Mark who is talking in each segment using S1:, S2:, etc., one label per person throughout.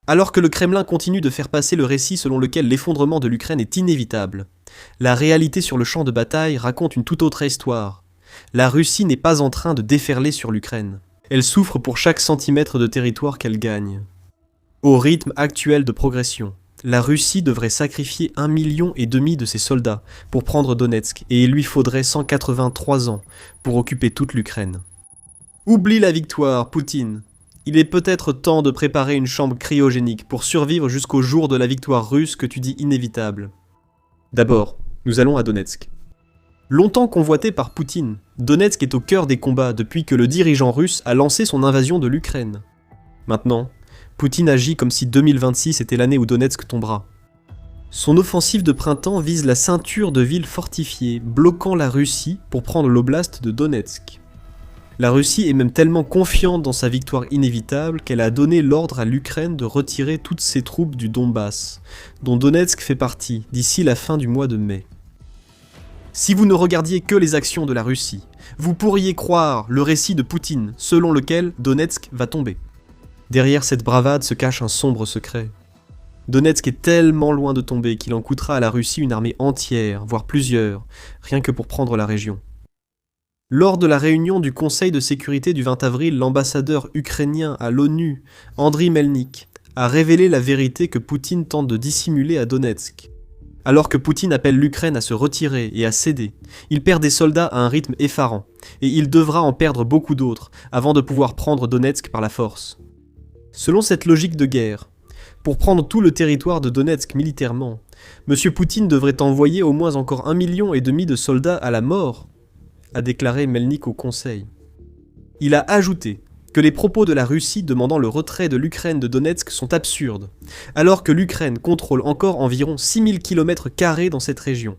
S1: Alors que le Kremlin continue de faire passer le récit selon lequel l'effondrement de l'Ukraine est inévitable, la réalité sur le champ de bataille raconte une toute autre histoire. La Russie n'est pas en train de déferler sur l'Ukraine. Elle souffre pour chaque centimètre de territoire qu'elle gagne. Au rythme actuel de progression, la Russie devrait sacrifier 1,5 million de ses soldats pour prendre Donetsk et il lui faudrait 183 ans pour occuper toute l'Ukraine. Oublie la victoire, Poutine. Il est peut-être temps de préparer une chambre cryogénique pour survivre jusqu'au jour de la victoire russe que tu dis inévitable. D'abord, nous allons à Donetsk. Longtemps convoité par Poutine, Donetsk est au cœur des combats depuis que le dirigeant russe a lancé son invasion de l'Ukraine. Maintenant, Poutine agit comme si 2026 était l'année où Donetsk tombera. Son offensive de printemps vise la ceinture de villes fortifiées, bloquant la Russie pour prendre l'oblast de Donetsk. La Russie est même tellement confiante dans sa victoire inévitable qu'elle a donné l'ordre à l'Ukraine de retirer toutes ses troupes du Donbass, dont Donetsk fait partie, d'ici la fin du mois de mai. Si vous ne regardiez que les actions de la Russie, vous pourriez croire le récit de Poutine, selon lequel Donetsk va tomber. Derrière cette bravade se cache un sombre secret. Donetsk est tellement loin de tomber qu'il en coûtera à la Russie une armée entière, voire plusieurs, rien que pour prendre la région. Lors de la réunion du Conseil de sécurité du 20 avril, l'ambassadeur ukrainien à l'ONU, Andriy Melnik, a révélé la vérité que Poutine tente de dissimuler à Donetsk. Alors que Poutine appelle l'Ukraine à se retirer et à céder, il perd des soldats à un rythme effarant, et il devra en perdre beaucoup d'autres avant de pouvoir prendre Donetsk par la force. Selon cette logique de guerre, pour prendre tout le territoire de Donetsk militairement, M. Poutine devrait envoyer au moins encore 1,5 million de soldats à la mort, a déclaré Melnik au Conseil. Il a ajouté que les propos de la Russie demandant le retrait de l'Ukraine de Donetsk sont absurdes, alors que l'Ukraine contrôle encore environ 6000 km² dans cette région.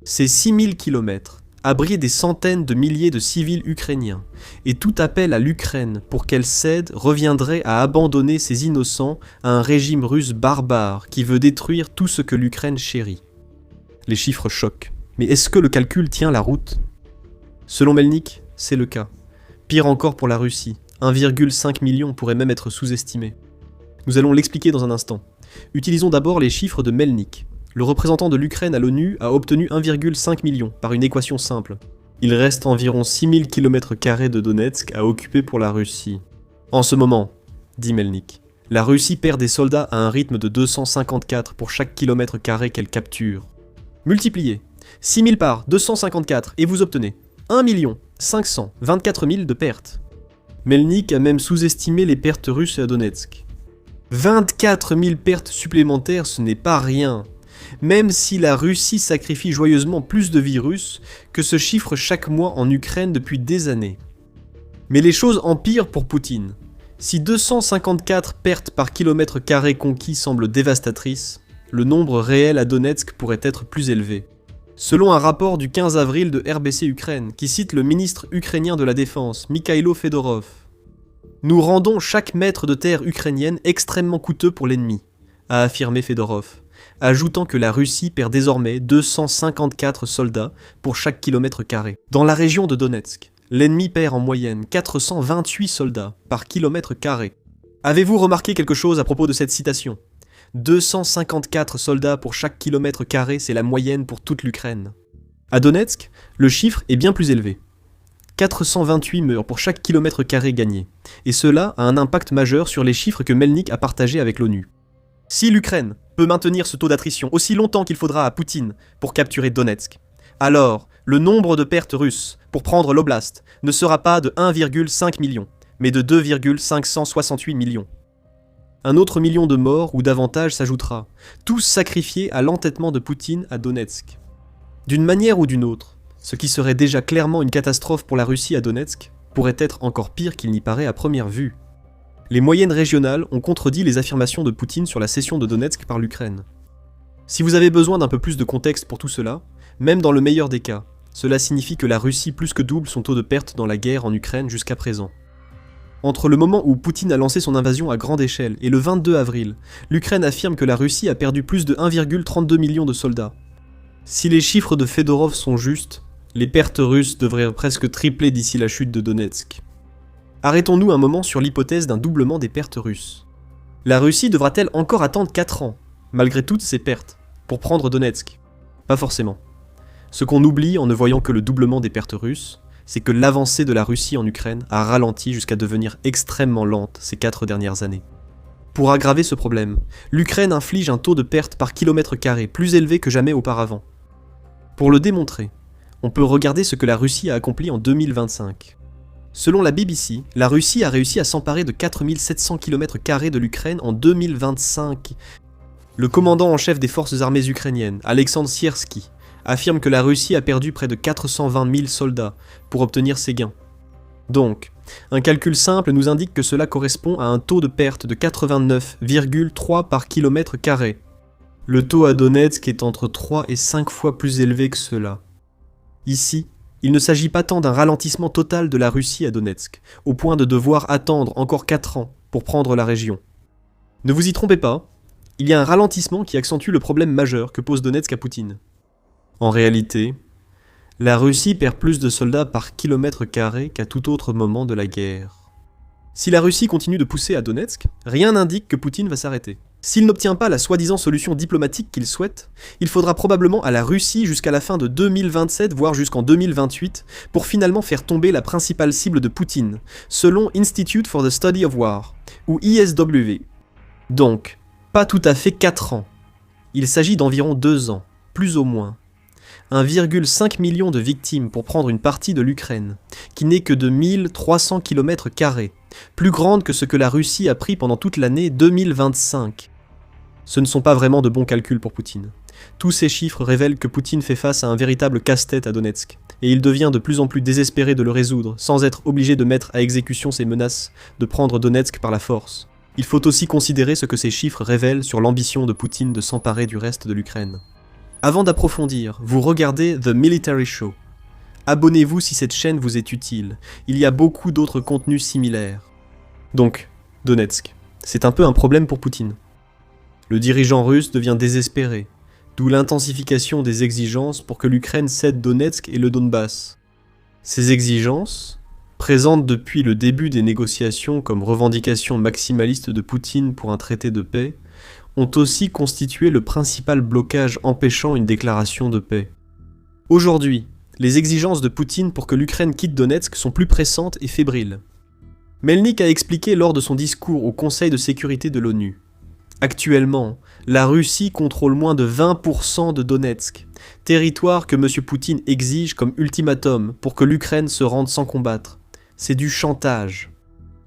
S1: Ces 6000 km abritent des centaines de milliers de civils ukrainiens, et tout appel à l'Ukraine pour qu'elle cède reviendrait à abandonner ses innocents à un régime russe barbare qui veut détruire tout ce que l'Ukraine chérit. Les chiffres choquent, mais est-ce que le calcul tient la route ? Selon Melnik, c'est le cas. Pire encore pour la Russie, 1,5 million pourrait même être sous-estimé. Nous allons l'expliquer dans un instant. Utilisons d'abord les chiffres de Melnik. Le représentant de l'Ukraine à l'ONU a obtenu 1,5 million par une équation simple. Il reste environ 6000 km² de Donetsk à occuper pour la Russie. En ce moment, dit Melnik, la Russie perd des soldats à un rythme de 254 pour chaque kilomètre carré qu'elle capture. Multipliez 6000 par 254 et vous obtenez 1 524 000 de pertes. Melnik a même sous-estimé les pertes russes à Donetsk. 24 000 pertes supplémentaires, ce n'est pas rien. Même si la Russie sacrifie joyeusement plus de vies russes que ce chiffre chaque mois en Ukraine depuis des années. Mais les choses empirent pour Poutine. Si 254 pertes par kilomètre carré conquis semblent dévastatrices, le nombre réel à Donetsk pourrait être plus élevé. Selon un rapport du 15 avril de RBC Ukraine, qui cite le ministre ukrainien de la Défense, Mikhailo Fedorov, « Nous rendons chaque mètre de terre ukrainienne extrêmement coûteux pour l'ennemi », a affirmé Fedorov, ajoutant que la Russie perd désormais 254 soldats pour chaque kilomètre carré. Dans la région de Donetsk, l'ennemi perd en moyenne 428 soldats par kilomètre carré. Avez-vous remarqué quelque chose à propos de cette citation ? 254 soldats pour chaque kilomètre carré, c'est la moyenne pour toute l'Ukraine. À Donetsk, le chiffre est bien plus élevé. 428 meurent pour chaque kilomètre carré gagné, et cela a un impact majeur sur les chiffres que Melnik a partagés avec l'ONU. Si l'Ukraine peut maintenir ce taux d'attrition aussi longtemps qu'il faudra à Poutine pour capturer Donetsk, alors le nombre de pertes russes pour prendre l'oblast ne sera pas de 1,5 million, mais de 2,568 millions. Un autre million de morts ou davantage s'ajoutera, tous sacrifiés à l'entêtement de Poutine à Donetsk. D'une manière ou d'une autre, ce qui serait déjà clairement une catastrophe pour la Russie à Donetsk pourrait être encore pire qu'il n'y paraît à première vue. Les moyennes régionales ont contredit les affirmations de Poutine sur la cession de Donetsk par l'Ukraine. Si vous avez besoin d'un peu plus de contexte pour tout cela, même dans le meilleur des cas, cela signifie que la Russie plus que double son taux de perte dans la guerre en Ukraine jusqu'à présent. Entre le moment où Poutine a lancé son invasion à grande échelle et le 22 avril, l'Ukraine affirme que la Russie a perdu plus de 1,32 million de soldats. Si les chiffres de Fedorov sont justes, les pertes russes devraient presque tripler d'ici la chute de Donetsk. Arrêtons-nous un moment sur l'hypothèse d'un doublement des pertes russes. La Russie devra-t-elle encore attendre 4 ans, malgré toutes ses pertes, pour prendre Donetsk? Pas forcément. Ce qu'on oublie en ne voyant que le doublement des pertes russes, c'est que l'avancée de la Russie en Ukraine a ralenti jusqu'à devenir extrêmement lente ces 4 dernières années. Pour aggraver ce problème, l'Ukraine inflige un taux de perte par kilomètre carré plus élevé que jamais auparavant. Pour le démontrer, on peut regarder ce que la Russie a accompli en 2025. Selon la BBC, la Russie a réussi à s'emparer de 4700 km² de l'Ukraine en 2025. Le commandant en chef des forces armées ukrainiennes, Alexandre Siersky, affirme que la Russie a perdu près de 420 000 soldats pour obtenir ces gains. Donc, un calcul simple nous indique que cela correspond à un taux de perte de 89,3 par km². Le taux à Donetsk est entre 3 et 5 fois plus élevé que cela. Ici, il ne s'agit pas tant d'un ralentissement total de la Russie à Donetsk, au point de devoir attendre encore 4 ans pour prendre la région. Ne vous y trompez pas, il y a un ralentissement qui accentue le problème majeur que pose Donetsk à Poutine. En réalité, la Russie perd plus de soldats par km² qu'à tout autre moment de la guerre. Si la Russie continue de pousser à Donetsk, rien n'indique que Poutine va s'arrêter. S'il n'obtient pas la soi-disant solution diplomatique qu'il souhaite, il faudra probablement à la Russie jusqu'à la fin de 2027, voire jusqu'en 2028, pour finalement faire tomber la principale cible de Poutine, selon Institute for the Study of War, ou ISW. Donc, pas tout à fait 4 ans. Il s'agit d'environ 2 ans, plus ou moins. 1,5 million de victimes pour prendre une partie de l'Ukraine, qui n'est que de 1300 km², plus grande que ce que la Russie a pris pendant toute l'année 2025. Ce ne sont pas vraiment de bons calculs pour Poutine. Tous ces chiffres révèlent que Poutine fait face à un véritable casse-tête à Donetsk, et il devient de plus en plus désespéré de le résoudre, sans être obligé de mettre à exécution ses menaces de prendre Donetsk par la force. Il faut aussi considérer ce que ces chiffres révèlent sur l'ambition de Poutine de s'emparer du reste de l'Ukraine. Avant d'approfondir, vous regardez The Military Show. Abonnez-vous si cette chaîne vous est utile, il y a beaucoup d'autres contenus similaires. Donc, Donetsk, c'est un peu un problème pour Poutine. Le dirigeant russe devient désespéré, d'où l'intensification des exigences pour que l'Ukraine cède Donetsk et le Donbass. Ces exigences, présentes depuis le début des négociations comme revendication maximaliste de Poutine pour un traité de paix, ont aussi constitué le principal blocage empêchant une déclaration de paix. Aujourd'hui, les exigences de Poutine pour que l'Ukraine quitte Donetsk sont plus pressantes et fébriles. Melnik a expliqué lors de son discours au Conseil de sécurité de l'ONU. Actuellement, la Russie contrôle moins de 20% de Donetsk, territoire que M. Poutine exige comme ultimatum pour que l'Ukraine se rende sans combattre. C'est du chantage.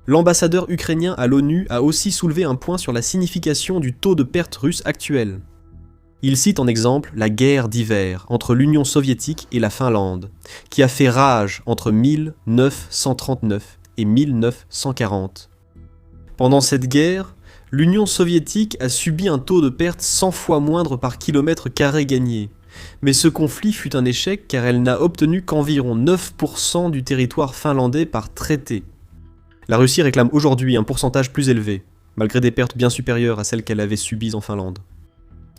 S1: L'ambassadeur ukrainien à l'ONU a aussi soulevé un point sur la signification du taux de perte russe actuel. Il cite en exemple la guerre d'hiver entre l'Union soviétique et la Finlande, qui a fait rage entre 1939 et 1940. Pendant cette guerre, l'Union soviétique a subi un taux de perte 100 fois moindre par km² gagné, mais ce conflit fut un échec car elle n'a obtenu qu'environ 9% du territoire finlandais par traité. La Russie réclame aujourd'hui un pourcentage plus élevé, malgré des pertes bien supérieures à celles qu'elle avait subies en Finlande.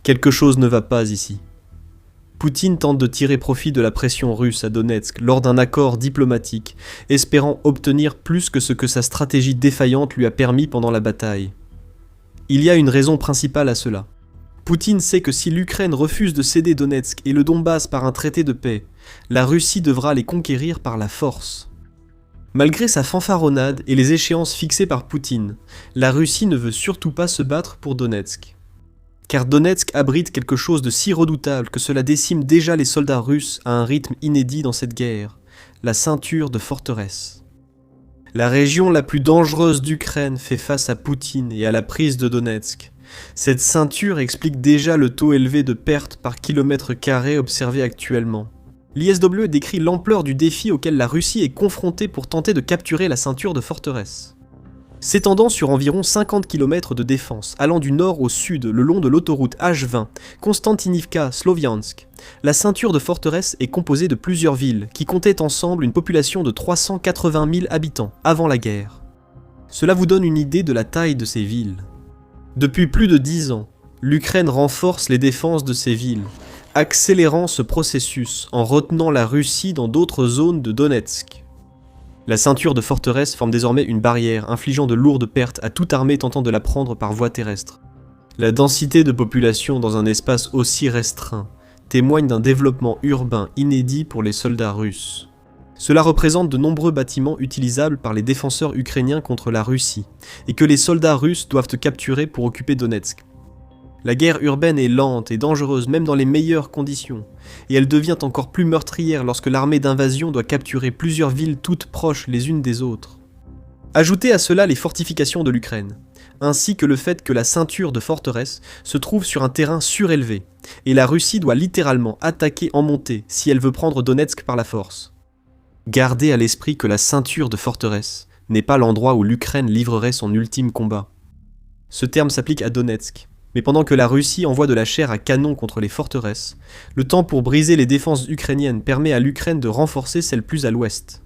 S1: Quelque chose ne va pas ici. Poutine tente de tirer profit de la pression russe à Donetsk lors d'un accord diplomatique, espérant obtenir plus que ce que sa stratégie défaillante lui a permis pendant la bataille. Il y a une raison principale à cela. Poutine sait que si l'Ukraine refuse de céder Donetsk et le Donbass par un traité de paix, la Russie devra les conquérir par la force. Malgré sa fanfaronnade et les échéances fixées par Poutine, la Russie ne veut surtout pas se battre pour Donetsk. Car Donetsk abrite quelque chose de si redoutable que cela décime déjà les soldats russes à un rythme inédit dans cette guerre, la ceinture de forteresse. La région la plus dangereuse d'Ukraine fait face à Poutine et à la prise de Donetsk. Cette ceinture explique déjà le taux élevé de pertes par km² observé actuellement. L'ISW décrit l'ampleur du défi auquel la Russie est confrontée pour tenter de capturer la ceinture de forteresse. S'étendant sur environ 50 km de défense, allant du nord au sud le long de l'autoroute H20, Konstantinivka-Sloviansk, la ceinture de forteresse est composée de plusieurs villes qui comptaient ensemble une population de 380 000 habitants avant la guerre. Cela vous donne une idée de la taille de ces villes. Depuis plus de 10 ans, l'Ukraine renforce les défenses de ces villes, accélérant ce processus en retenant la Russie dans d'autres zones de Donetsk. La ceinture de forteresse forme désormais une barrière, infligeant de lourdes pertes à toute armée tentant de la prendre par voie terrestre. La densité de population dans un espace aussi restreint témoigne d'un développement urbain inédit pour les soldats russes. Cela représente de nombreux bâtiments utilisables par les défenseurs ukrainiens contre la Russie, et que les soldats russes doivent capturer pour occuper Donetsk. La guerre urbaine est lente et dangereuse même dans les meilleures conditions, et elle devient encore plus meurtrière lorsque l'armée d'invasion doit capturer plusieurs villes toutes proches les unes des autres. Ajoutez à cela les fortifications de l'Ukraine, ainsi que le fait que la ceinture de forteresse se trouve sur un terrain surélevé, et la Russie doit littéralement attaquer en montée si elle veut prendre Donetsk par la force. Gardez à l'esprit que la ceinture de forteresse n'est pas l'endroit où l'Ukraine livrerait son ultime combat. Ce terme s'applique à Donetsk, mais pendant que la Russie envoie de la chair à canon contre les forteresses, le temps pour briser les défenses ukrainiennes permet à l'Ukraine de renforcer celles plus à l'ouest.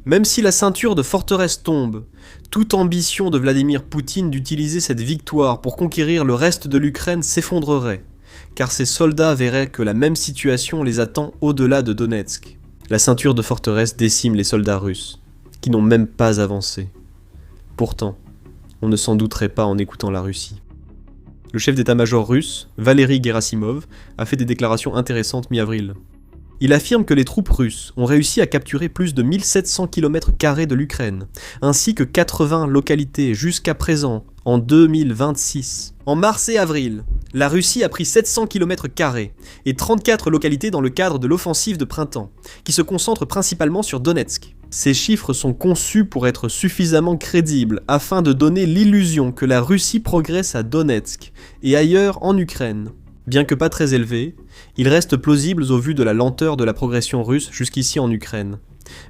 S1: Même si la ceinture de forteresse tombe, toute ambition de Vladimir Poutine d'utiliser cette victoire pour conquérir le reste de l'Ukraine s'effondrerait, car ses soldats verraient que la même situation les attend au-delà de Donetsk. La ceinture de forteresse décime les soldats russes, qui n'ont même pas avancé. Pourtant, on ne s'en douterait pas en écoutant la Russie. Le chef d'état-major russe, Valery Gerasimov, a fait des déclarations intéressantes mi-avril. Il affirme que les troupes russes ont réussi à capturer plus de 1700 km² de l'Ukraine, ainsi que 80 localités jusqu'à présent, en 2026. En mars et avril, la Russie a pris 700 km² et 34 localités dans le cadre de l'offensive de printemps, qui se concentre principalement sur Donetsk. Ces chiffres sont conçus pour être suffisamment crédibles afin de donner l'illusion que la Russie progresse à Donetsk et ailleurs en Ukraine. Bien que pas très élevés, ils restent plausibles au vu de la lenteur de la progression russe jusqu'ici en Ukraine.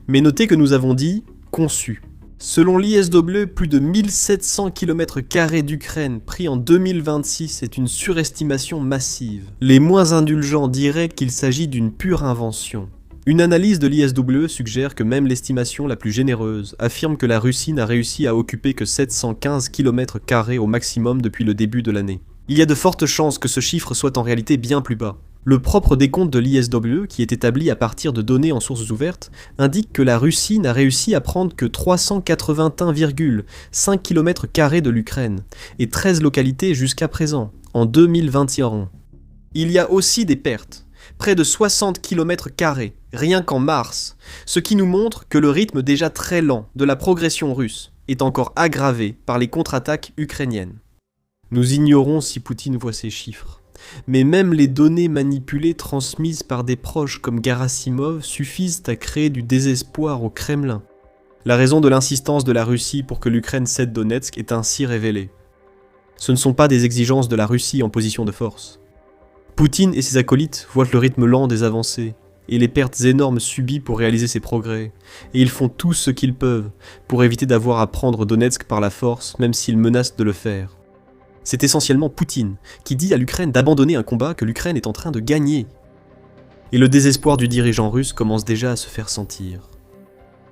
S1: Mais notez que nous avons dit « conçu ». Selon l'ISW, plus de 1700 km² d'Ukraine pris en 2026 est une surestimation massive. Les moins indulgents diraient qu'il s'agit d'une pure invention. Une analyse de l'ISW suggère que même l'estimation la plus généreuse affirme que la Russie n'a réussi à occuper que 715 km² au maximum depuis le début de l'année. Il y a de fortes chances que ce chiffre soit en réalité bien plus bas. Le propre décompte de l'ISW, qui est établi à partir de données en sources ouvertes, indique que la Russie n'a réussi à prendre que 381,5 km² de l'Ukraine, et 13 localités jusqu'à présent, en 2021. Il y a aussi des pertes, près de 60 km², rien qu'en mars, ce qui nous montre que le rythme déjà très lent de la progression russe est encore aggravé par les contre-attaques ukrainiennes. Nous ignorons si Poutine voit ces chiffres, mais même les données manipulées transmises par des proches comme Gerasimov suffisent à créer du désespoir au Kremlin. La raison de l'insistance de la Russie pour que l'Ukraine cède Donetsk est ainsi révélée. Ce ne sont pas des exigences de la Russie en position de force. Poutine et ses acolytes voient le rythme lent des avancées et les pertes énormes subies pour réaliser ces progrès, et ils font tout ce qu'ils peuvent pour éviter d'avoir à prendre Donetsk par la force, même s'ils menacent de le faire. C'est essentiellement Poutine qui dit à l'Ukraine d'abandonner un combat que l'Ukraine est en train de gagner. Et le désespoir du dirigeant russe commence déjà à se faire sentir.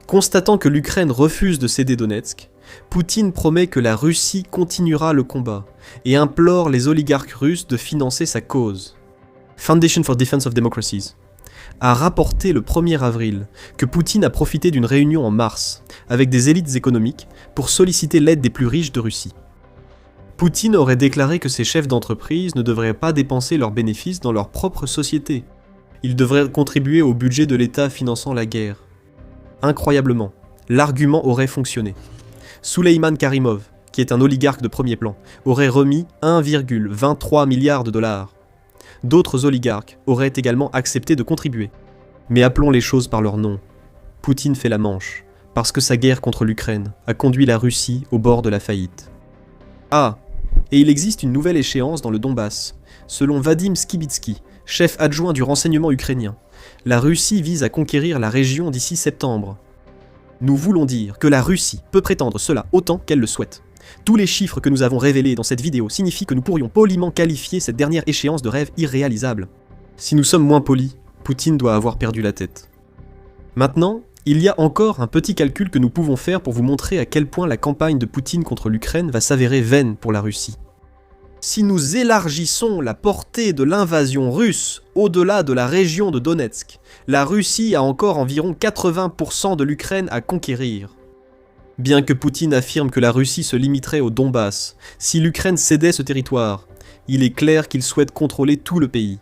S1: Constatant que l'Ukraine refuse de céder Donetsk, Poutine promet que la Russie continuera le combat et implore les oligarques russes de financer sa cause. Foundation for Defense of Democracies a rapporté le 1er avril que Poutine a profité d'une réunion en mars avec des élites économiques pour solliciter l'aide des plus riches de Russie. Poutine aurait déclaré que ces chefs d'entreprise ne devraient pas dépenser leurs bénéfices dans leur propre société. Ils devraient contribuer au budget de l'État finançant la guerre. Incroyablement, l'argument aurait fonctionné. Souleyman Karimov, qui est un oligarque de premier plan, aurait remis 1,23 milliard de dollars. D'autres oligarques auraient également accepté de contribuer. Mais appelons les choses par leur nom. Poutine fait la manche, parce que sa guerre contre l'Ukraine a conduit la Russie au bord de la faillite. Ah, et il existe une nouvelle échéance dans le Donbass. Selon Vadim Skibitsky, chef adjoint du renseignement ukrainien, la Russie vise à conquérir la région d'ici septembre. Nous voulons dire que la Russie peut prétendre cela autant qu'elle le souhaite. Tous les chiffres que nous avons révélés dans cette vidéo signifient que nous pourrions poliment qualifier cette dernière échéance de rêve irréalisable. Si nous sommes moins polis, Poutine doit avoir perdu la tête. Maintenant, il y a encore un petit calcul que nous pouvons faire pour vous montrer à quel point la campagne de Poutine contre l'Ukraine va s'avérer vaine pour la Russie. si nous élargissons la portée de l'invasion russe au-delà de la région de Donetsk, la Russie a encore environ 80% de l'Ukraine à conquérir. Bien que Poutine affirme que la Russie se limiterait au Donbass, si l'Ukraine cédait ce territoire, il est clair qu'il souhaite contrôler tout le pays.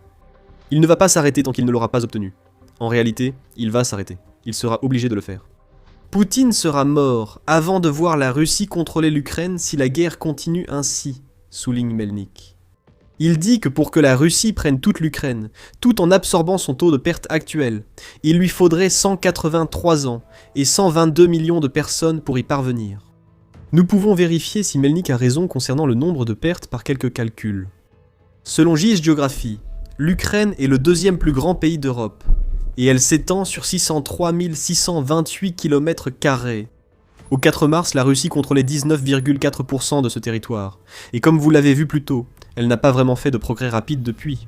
S1: Il ne va pas s'arrêter tant qu'il ne l'aura pas obtenu. En réalité, il va s'arrêter. Il sera obligé de le faire. Poutine sera mort avant de voir la Russie contrôler l'Ukraine si la guerre continue ainsi, souligne Melnik. Il dit que pour que la Russie prenne toute l'Ukraine, tout en absorbant son taux de perte actuel, il lui faudrait 183 ans et 122 millions de personnes pour y parvenir. Nous pouvons vérifier si Melnik a raison concernant le nombre de pertes par quelques calculs. Selon JS Geography, l'Ukraine est le deuxième plus grand pays d'Europe, et elle s'étend sur 603 628 km². Au 4 mars, la Russie contrôlait 19,4% de ce territoire, et comme vous l'avez vu plus tôt, elle n'a pas vraiment fait de progrès rapide depuis.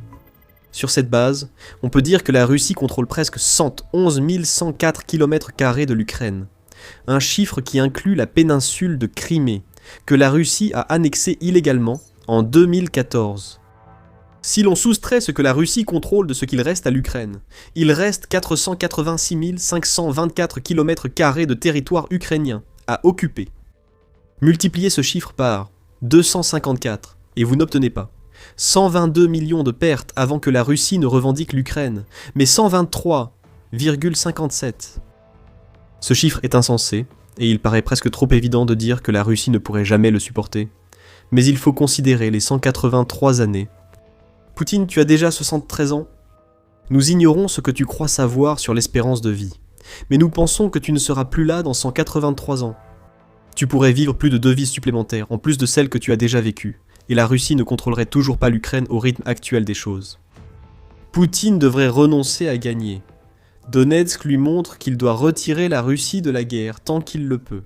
S1: Sur cette base, on peut dire que la Russie contrôle presque 111 104 km² de l'Ukraine, un chiffre qui inclut la péninsule de Crimée, que la Russie a annexée illégalement en 2014. Si l'on soustrait ce que la Russie contrôle de ce qu'il reste à l'Ukraine, il reste 486 524 km² de territoire ukrainien à occuper. Multipliez ce chiffre par 254 et vous n'obtenez pas 122 millions de pertes avant que la Russie ne revendique l'Ukraine, mais 123,57. Ce chiffre est insensé, et il paraît presque trop évident de dire que la Russie ne pourrait jamais le supporter. Mais il faut considérer les 183 années. Poutine, tu as déjà 73 ans. Nous ignorons ce que tu crois savoir sur l'espérance de vie, mais nous pensons que tu ne seras plus là dans 183 ans. Tu pourrais vivre plus de 2 vies supplémentaires, en plus de celles que tu as déjà vécues, et la Russie ne contrôlerait toujours pas l'Ukraine au rythme actuel des choses. Poutine devrait renoncer à gagner. Donetsk lui montre qu'il doit retirer la Russie de la guerre tant qu'il le peut.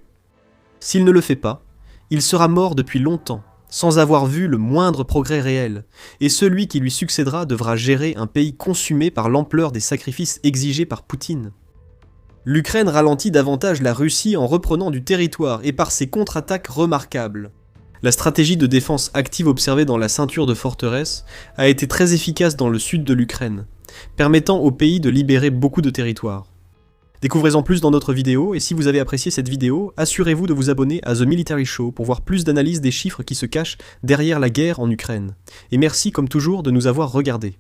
S1: S'il ne le fait pas, il sera mort depuis longtemps, sans avoir vu le moindre progrès réel, et celui qui lui succédera devra gérer un pays consumé par l'ampleur des sacrifices exigés par Poutine. L'Ukraine ralentit davantage la Russie en reprenant du territoire et par ses contre-attaques remarquables. La stratégie de défense active observée dans la ceinture de forteresses a été très efficace dans le sud de l'Ukraine, permettant au pays de libérer beaucoup de territoires. Découvrez-en plus dans notre vidéo, et si vous avez apprécié cette vidéo, assurez-vous de vous abonner à The Military Show pour voir plus d'analyses des chiffres qui se cachent derrière la guerre en Ukraine. Et merci comme toujours de nous avoir regardés.